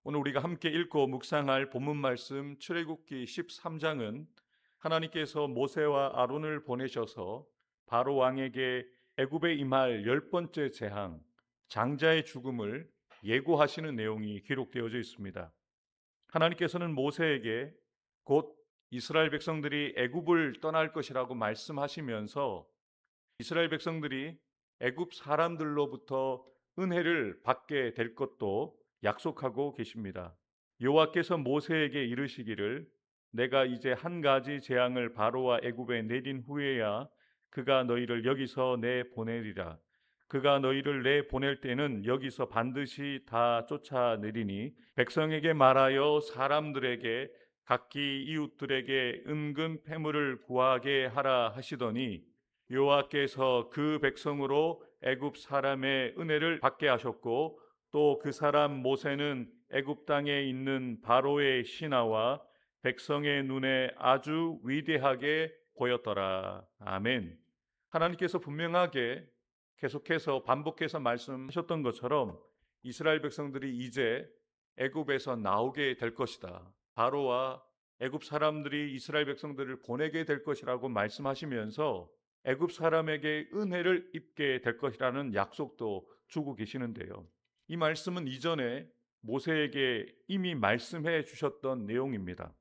오늘 우리가 함께 읽고 묵상할 본문 말씀 출애굽기 13장은 하나님께서 모세와 아론을 보내셔서 바로 왕에게 애굽에 임할 열 번째 재앙, 장자의 죽음을 예고하시는 내용이 기록되어져 있습니다. 하나님께서는 모세에게 곧 이스라엘 백성들이 애굽을 떠날 것이라고 말씀하시면서 이스라엘 백성들이 애굽 사람들로부터 은혜를 받게 될 것도 약속하고 계십니다. 여호와께서 모세에게 이르시기를 내가 이제 한 가지 재앙을 바로와 애굽에 내린 후에야 그가 너희를 여기서 내보내리라. 그가 너희를 내보낼 때는 여기서 반드시 다 쫓아내리니 백성에게 말하여 사람들에게 각기 이웃들에게 은근 패물을 구하게 하라 하시더니 여호와께서 그 백성으로 애굽 사람의 은혜를 받게 하셨고 또 그 사람 모세는 애굽 땅에 있는 바로의 신하와 백성의 눈에 아주 위대하게 보였더라. 아멘. 하나님께서 분명하게 계속해서 반복해서 말씀하셨던 것처럼 이스라엘 백성들이 이제 애굽에서 나오게 될 것이다. 바로와 애굽 사람들이 이스라엘 백성들을 보내게 될 것이라고 말씀하시면서 애굽 사람에게 은혜를 입게 될 것이라는 약속도 주고 계시는데요. 이 말씀은 이전에 모세에게 이미 말씀해 주셨던 내용입니다.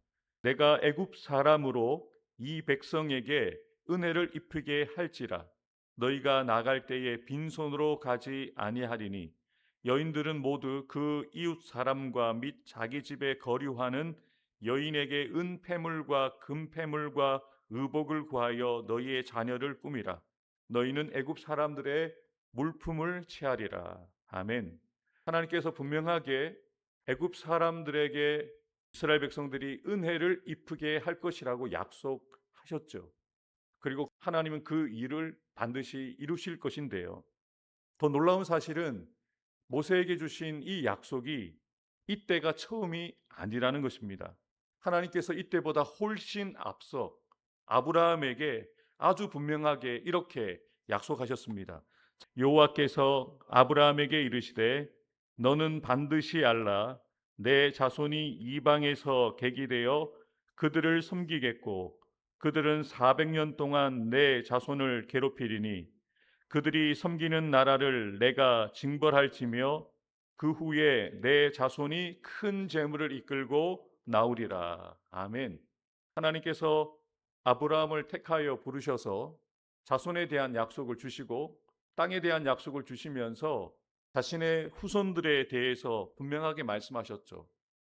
내가 애굽 사람으로 이 백성에게 은혜를 입히게 할지라 너희가 나갈 때에 빈손으로 가지 아니하리니 여인들은 모두 그 이웃 사람과 및 자기 집에 거류하는 여인에게 은폐물과 금폐물과 의복을 구하여 너희의 자녀를 꾸미라. 너희는 애굽 사람들의 물품을 취하리라. 아멘. 하나님께서 분명하게 애굽 사람들에게 이스라엘 백성들이 은혜를 입히게 할 것이라고 약속하셨죠. 그리고 하나님은 그 일을 반드시 이루실 것인데요. 더 놀라운 사실은 모세에게 주신 이 약속이 이때가 처음이 아니라는 것입니다. 하나님께서 이때보다 훨씬 앞서 아브라함에게 아주 분명하게 이렇게 약속하셨습니다. 여호와께서 아브라함에게 이르시되 너는 반드시 알라 내 자손이 이방에서 객이되어 그들을 섬기겠고 그들은 400년 동안 내 자손을 괴롭히리니 그들이 섬기는 나라를 내가 징벌할지며 그 후에 내 자손이 큰 재물을 이끌고 나오리라. 아멘. 하나님께서 아브라함을 택하여 부르셔서 자손에 대한 약속을 주시고 땅에 대한 약속을 주시면서 자신의 후손들에 대해서 분명하게 말씀하셨죠.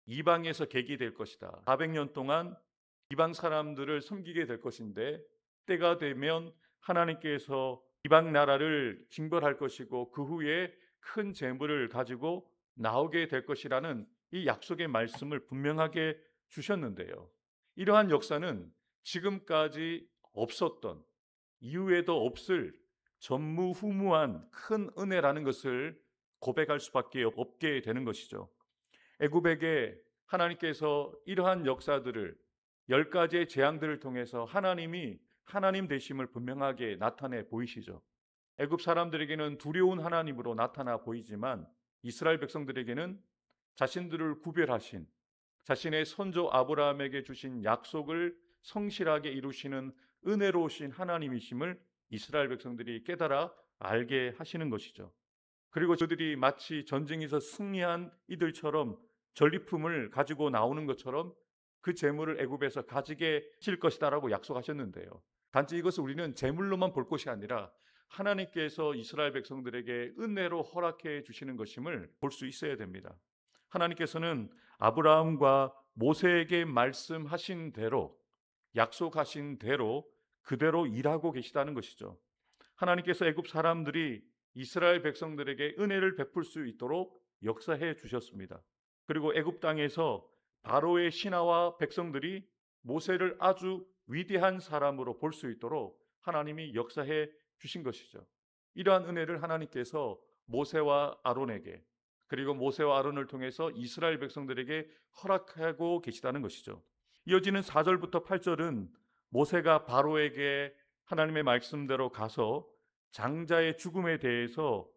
이방에서 객이 될 것이다. 400년 동안 이방 사람들을 섬기게 될 것인데 때가 되면 하나님께서 이방 나라를 징벌할 것이고 그 후에 큰 재물을 가지고 나오게 될 것이라는 이 약속의 말씀을 분명하게 주셨는데요. 이러한 역사는 지금까지 없었던 이후에도 없을 전무후무한 큰 은혜라는 것을 고백할 수밖에 없게 되는 것이죠. 애굽에게 하나님께서 이러한 역사들을 10가지의 재앙들을 통해서 하나님이 하나님 되심을 분명하게 나타내 보이시죠. 애굽 사람들에게는 두려운 하나님으로 나타나 보이지만 이스라엘 백성들에게는 자신들을 구별하신 자신의 선조 아브라함에게 주신 약속을 성실하게 이루시는 은혜로우신 하나님이심을 이스라엘 백성들이 깨달아 알게 하시는 것이죠. 그리고 저들이 마치 전쟁에서 승리한 이들처럼 전리품을 가지고 나오는 것처럼 그 재물을 애굽에서 가지게 하실 것이다라고 약속하셨는데요. 단지 이것을 우리는 재물로만 볼 것이 아니라 하나님께서 이스라엘 백성들에게 은혜로 허락해 주시는 것임을 볼 수 있어야 됩니다. 하나님께서는 아브라함과 모세에게 말씀하신 대로 약속하신 대로 그대로 일하고 계시다는 것이죠. 하나님께서 애굽 사람들이 이스라엘 백성들에게 은혜를 베풀 수 있도록 역사해 주셨습니다. 그리고 애굽 땅에서 바로의 신하와 백성들이 모세를 아주 위대한 사람으로 볼 수 있도록 하나님이 역사해 주신 것이죠. 이러한 은혜를 하나님께서 모세와 아론에게 그리고 모세와 아론을 통해서 이스라엘 백성들에게 허락하고 계시다는 것이죠. 이어지는 4절부터 8절은 모세가 바로에게 하나님의 말씀대로 가서 장자의 죽음에 대해서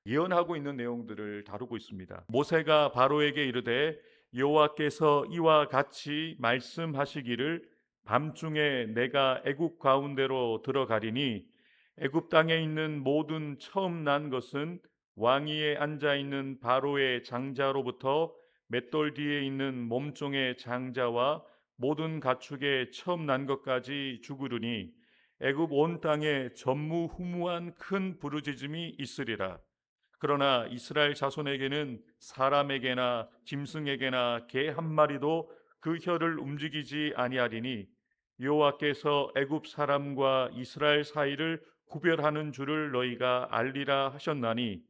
예언하고 있는 내용들을 다루고 있습니다. 모세가 바로에게 이르되 여호와께서 이와 같이 말씀하시기를 밤중에 내가 애굽 가운데로 들어가리니 애굽 땅에 있는 모든 처음 난 것은 왕위에 앉아 있는 바로의 장자로부터 맷돌 뒤에 있는 몸종의 장자와 모든 가축의 처음 난 것까지 죽으리니 애굽 온 땅에 전무후무한 큰 부르짖음이 있으리라. 그러나 이스라엘 자손에게는 사람에게나 짐승에게나 개 한 마리도 그 혀를 움직이지 아니하리니 여호와께서 애굽 사람과 이스라엘 사이를 구별하는 줄을 너희가 알리라 하셨나니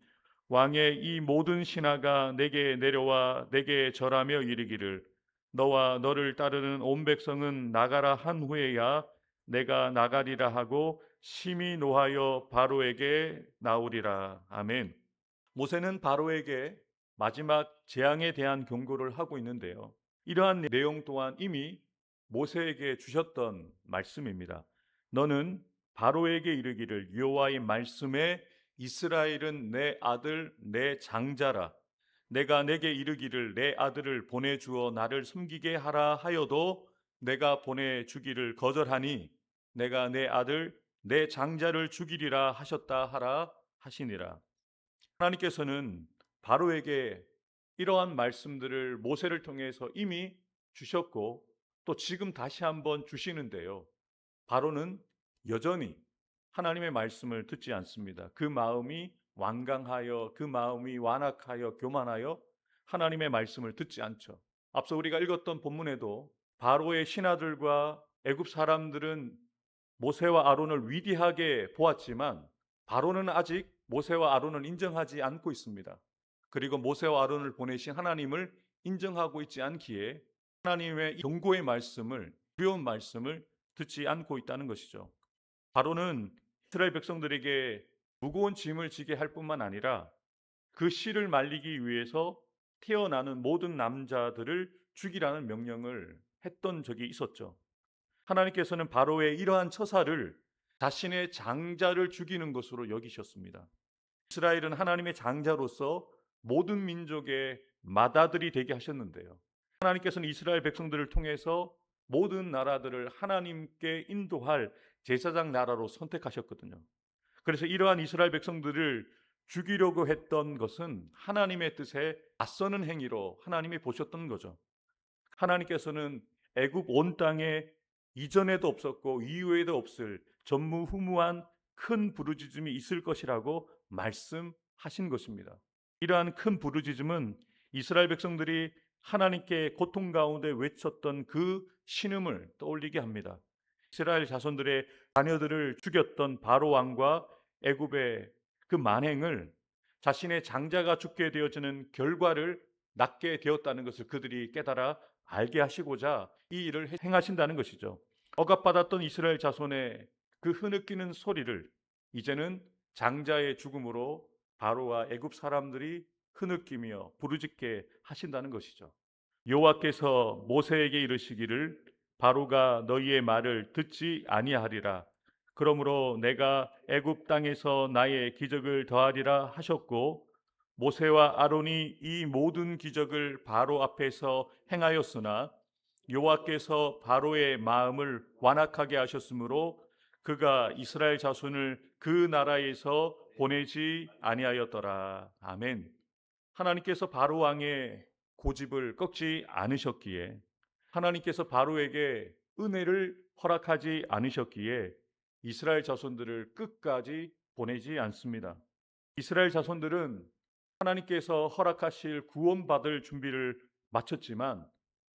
왕의 이 모든 신하가 내게 내려와 내게 절하며 이르기를 너와 너를 따르는 온 백성은 나가라 한 후에야 내가 나가리라 하고 심히 노하여 바로에게 나오리라. 아멘. 모세는 바로에게 마지막 재앙에 대한 경고를 하고 있는데요. 이러한 내용 또한 이미 모세에게 주셨던 말씀입니다. 너는 바로에게 이르기를 여호와의 말씀에 이스라엘은 내 아들 내 장자라. 내가 내게 이르기를 내 아들을 보내주어 나를 섬기게 하라 하여도 내가 보내주기를 거절하니 내가 내 아들 내 장자를 죽이리라 하셨다 하라 하시니라. 하나님께서는 바로에게 이러한 말씀들을 모세를 통해서 이미 주셨고 또 지금 다시 한번 주시는데요. 바로는 여전히 하나님의 말씀을 듣지 않습니다. 그 마음이 완강하여 그 마음이 완악하여 교만하여 하나님의 말씀을 듣지 않죠. 앞서 우리가 읽었던 본문에도 바로의 신하들과 애굽 사람들은 모세와 아론을 위대하게 보았지만 바로는 아직 모세와 아론을 인정하지 않고 있습니다. 그리고 모세와 아론을 보내신 하나님을 인정하고 있지 않기에 하나님의 경고의 말씀을, 두려운 말씀을 듣지 않고 있다는 것이죠. 바로는 이스라엘 백성들에게 무거운 짐을 지게 할 뿐만 아니라 그 씨를 말리기 위해서 태어나는 모든 남자들을 죽이라는 명령을 했던 적이 있었죠. 하나님께서는 바로의 이러한 처사를 자신의 장자를 죽이는 것으로 여기셨습니다. 이스라엘은 하나님의 장자로서 모든 민족의 맏아들이 되게 하셨는데요. 하나님께서는 이스라엘 백성들을 통해서 모든 나라들을 하나님께 인도할 제사장 나라로 선택하셨거든요. 그래서 이러한 이스라엘 백성들을 죽이려고 했던 것은 하나님의 뜻에 맞서는 행위로 하나님이 보셨던 거죠. 하나님께서는 애굽 온 땅에 이전에도 없었고 이후에도 없을 전무후무한 큰 부르짖음이 있을 것이라고 말씀하신 것입니다. 이러한 큰 부르짖음은 이스라엘 백성들이 하나님께 고통 가운데 외쳤던 그 신음을 떠올리게 합니다. 이스라엘 자손들의 자녀들을 죽였던 바로 왕과 애굽의 그 만행을 자신의 장자가 죽게 되어지는 결과를 낳게 되었다는 것을 그들이 깨달아 알게 하시고자 이 일을 행하신다는 것이죠. 억압받았던 이스라엘 자손의 그 흐느끼는 소리를 이제는 장자의 죽음으로 바로와 애굽 사람들이 흐느끼며 부르짖게 하신다는 것이죠. 여호와께서 모세에게 이르시기를 바로가 너희의 말을 듣지 아니하리라. 그러므로 내가 애굽 땅에서 나의 기적을 더하리라 하셨고 모세와 아론이 이 모든 기적을 바로 앞에서 행하였으나 여호와께서 바로의 마음을 완악하게 하셨으므로 그가 이스라엘 자손을 그 나라에서 보내지 아니하였더라. 아멘. 하나님께서 바로 왕의 고집을 꺾지 않으셨기에 하나님께서 바로에게 은혜를 허락하지 않으셨기에 이스라엘 자손들을 끝까지 보내지 않습니다. 이스라엘 자손들은 하나님께서 허락하실 구원받을 준비를 마쳤지만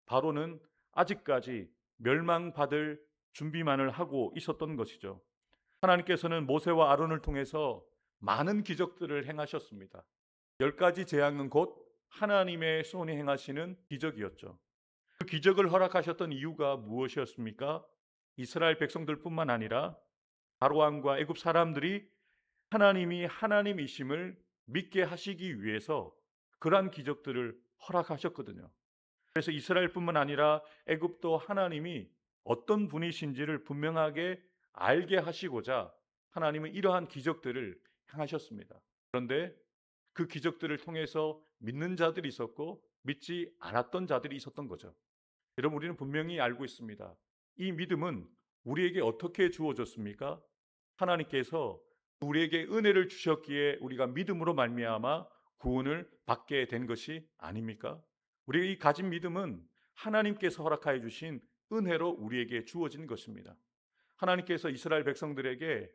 바로는 아직까지 멸망받을 준비만을 하고 있었던 것이죠. 하나님께서는 모세와 아론을 통해서 많은 기적들을 행하셨습니다. 10가지 재앙은 곧 하나님의 손이 행하시는 기적이었죠. 그 기적을 허락하셨던 이유가 무엇이었습니까? 이스라엘 백성들뿐만 아니라 바로 왕과 애굽 사람들이 하나님이 하나님이심을 믿게 하시기 위해서 그러한 기적들을 허락하셨거든요. 그래서 이스라엘뿐만 아니라 애굽도 하나님이 어떤 분이신지를 분명하게 알게 하시고자 하나님은 이러한 기적들을 행하셨습니다. 그런데 그 기적들을 통해서 믿는 자들이 있었고 믿지 않았던 자들이 있었던 거죠. 여러분, 우리는 분명히 알고 있습니다. 이 믿음은 우리에게 어떻게 주어졌습니까? 하나님께서 우리에게 은혜를 주셨기에 우리가 믿음으로 말미암아 구원을 받게 된 것이 아닙니까? 우리가 이 가진 믿음은 하나님께서 허락하여 주신 은혜로 우리에게 주어진 것입니다. 하나님께서 이스라엘 백성들에게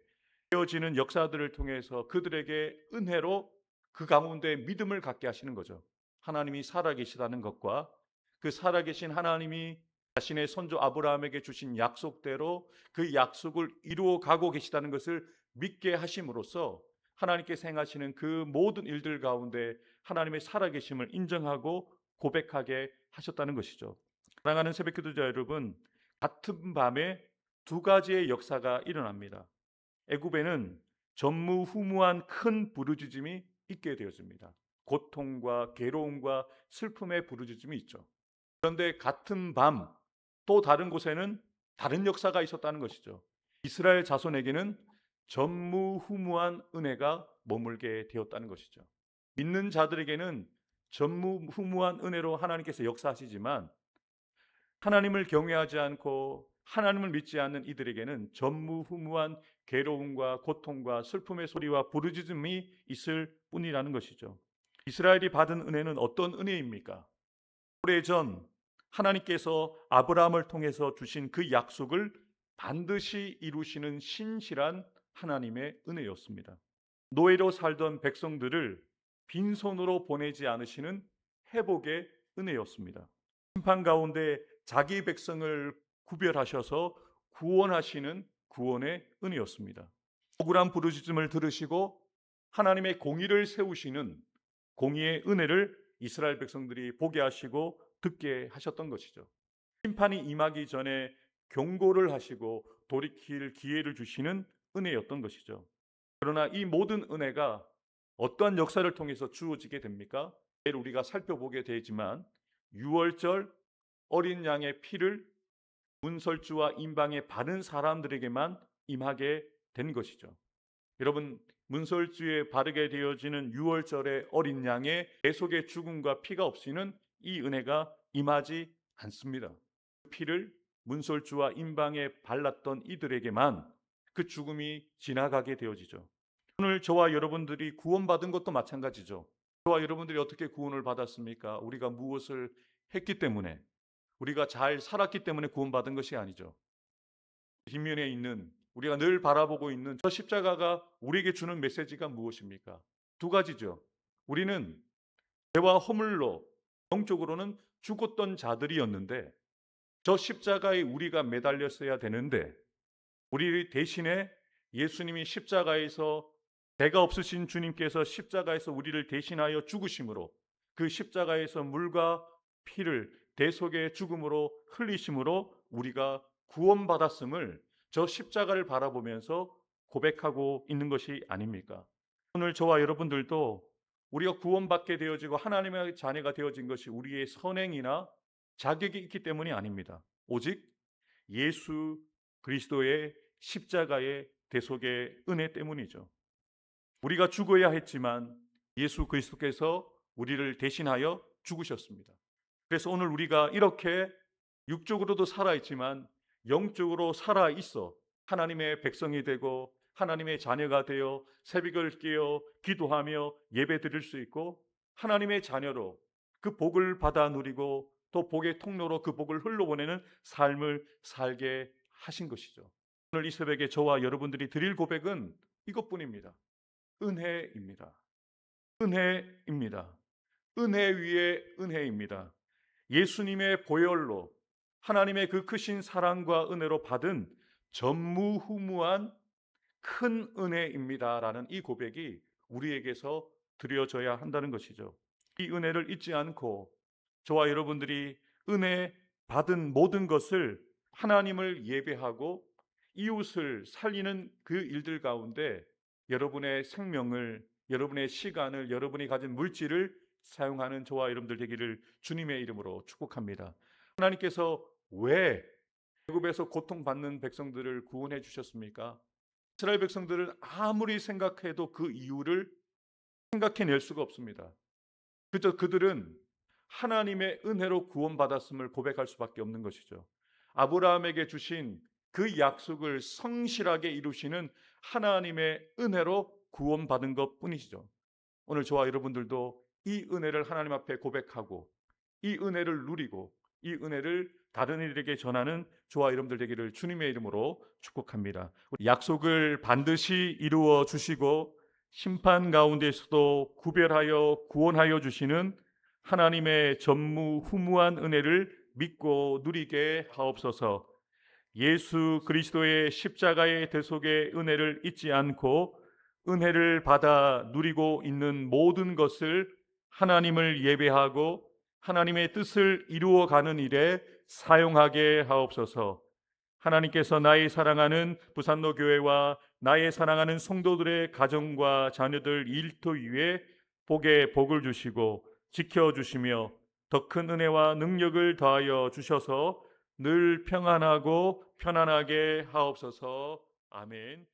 되어지는 역사들을 통해서 그들에게 은혜로 그 가운데 믿음을 갖게 하시는 거죠. 하나님이 살아계시다는 것과 그 살아계신 하나님이 자신의 선조 아브라함에게 주신 약속대로 그 약속을 이루어 가고 계시다는 것을 믿게 하심으로써 하나님께서 행하시는 그 모든 일들 가운데 하나님의 살아계심을 인정하고 고백하게 하셨다는 것이죠. 사랑하는 새벽기도자 여러분, 같은 밤에 두 가지의 역사가 일어납니다. 애굽에는 전무후무한 큰 부르짖음이 있게 되었습니다. 고통과 괴로움과 슬픔의 부르짖음이 있죠. 그런데 같은 밤 또 다른 곳에는 다른 역사가 있었다는 것이죠. 이스라엘 자손에게는 전무후무한 은혜가 머물게 되었다는 것이죠. 믿는 자들에게는 전무후무한 은혜로 하나님께서 역사하시지만 하나님을 경외하지 않고 하나님을 믿지 않는 이들에게는 전무후무한 괴로움과 고통과 슬픔의 소리와 부르짖음이 있을 뿐이라는 것이죠. 이스라엘이 받은 은혜는 어떤 은혜입니까? 오래전 하나님께서 아브라함을 통해서 주신 그 약속을 반드시 이루시는 신실한 하나님의 은혜였습니다. 노예로 살던 백성들을 빈손으로 보내지 않으시는 회복의 은혜였습니다. 심판 가운데 자기 백성을 구별하셔서 구원하시는 구원의 은혜였습니다. 억울한 부르짖음을 들으시고 하나님의 공의를 세우시는 공의의 은혜를 이스라엘 백성들이 보게 하시고 듣게 하셨던 것이죠. 심판이 임하기 전에 경고를 하시고 돌이킬 기회를 주시는 은혜였던 것이죠. 그러나 이 모든 은혜가 어떠한 역사를 통해서 주어지게 됩니까? 내일 우리가 살펴보게 되지만 유월절 어린 양의 피를 문설주와 임방에 바른 사람들에게만 임하게 된 것이죠. 여러분, 문설주에 바르게 되어지는 유월절의 어린 양의 대속의 죽음과 피가 없이는 이 은혜가 임하지 않습니다. 그 피를 문설주와 임방에 발랐던 이들에게만 그 죽음이 지나가게 되어지죠. 오늘 저와 여러분들이 구원받은 것도 마찬가지죠. 저와 여러분들이 어떻게 구원을 받았습니까? 우리가 무엇을 했기 때문에, 우리가 잘 살았기 때문에 구원받은 것이 아니죠. 뒷면에 있는, 우리가 늘 바라보고 있는 저 십자가가 우리에게 주는 메시지가 무엇입니까? 두 가지죠. 우리는 죄와 허물로 영적으로는 죽었던 자들이었는데 저 십자가에 우리가 매달렸어야 되는데 우리 대신에 예수님이 십자가에서 죄가 없으신 주님께서 십자가에서 우리를 대신하여 죽으심으로 그 십자가에서 물과 피를 대속의 죽음으로 흘리심으로 우리가 구원받았음을 저 십자가를 바라보면서 고백하고 있는 것이 아닙니까? 오늘 저와 여러분들도 우리가 구원받게 되어지고 하나님의 자녀가 되어진 것이 우리의 선행이나 자격이 있기 때문이 아닙니다. 오직 예수 그리스도의 십자가의 대속의 은혜 때문이죠. 우리가 죽어야 했지만 예수 그리스도께서 우리를 대신하여 죽으셨습니다. 그래서 오늘 우리가 이렇게 육적으로도 살아있지만 영적으로 살아있어 하나님의 백성이 되고 하나님의 자녀가 되어 새벽을 깨어 기도하며 예배 드릴 수 있고 하나님의 자녀로 그 복을 받아 누리고 또 복의 통로로 그 복을 흘러보내는 삶을 살게 하신 것이죠. 오늘 이 새벽에 저와 여러분들이 드릴 고백은 이것뿐입니다. 은혜입니다. 은혜입니다. 은혜 위에 은혜입니다. 예수님의 보혈로 하나님의 그 크신 사랑과 은혜로 받은 전무후무한 큰 은혜입니다라는 이 고백이 우리에게서 드려져야 한다는 것이죠. 이 은혜를 잊지 않고 저와 여러분들이 은혜 받은 모든 것을 하나님을 예배하고 이웃을 살리는 그 일들 가운데 여러분의 생명을, 여러분의 시간을, 여러분이 가진 물질을 사용하는 저와 여러분들 되기를 주님의 이름으로 축복합니다. 하나님께서 왜 애굽에서 고통받는 백성들을 구원해 주셨습니까? 이스라엘 백성들은 아무리 생각해도 그 이유를 생각해낼 수가 없습니다. 그저 그들은 하나님의 은혜로 구원받았음을 고백할 수밖에 없는 것이죠. 아브라함에게 주신 그 약속을 성실하게 이루시는 하나님의 은혜로 구원받은 것뿐이시죠. 오늘 저와 여러분들도 이 은혜를 하나님 앞에 고백하고 이 은혜를 누리고 이 은혜를 다른 이들에게 전하는 저와 여러분들 되기를 주님의 이름으로 축복합니다. 약속을 반드시 이루어 주시고 심판 가운데서도 구별하여 구원하여 주시는 하나님의 전무후무한 은혜를 믿고 누리게 하옵소서. 예수 그리스도의 십자가의 대속의 은혜를 잊지 않고 은혜를 받아 누리고 있는 모든 것을 하나님을 예배하고 하나님의 뜻을 이루어가는 일에 사용하게 하옵소서. 하나님께서 나의 사랑하는 부산로 교회와 나의 사랑하는 성도들의 가정과 자녀들 일터 위에 복에 복을 주시고 지켜주시며 더 큰 은혜와 능력을 더하여 주셔서 늘 평안하고 편안하게 하옵소서. 아멘.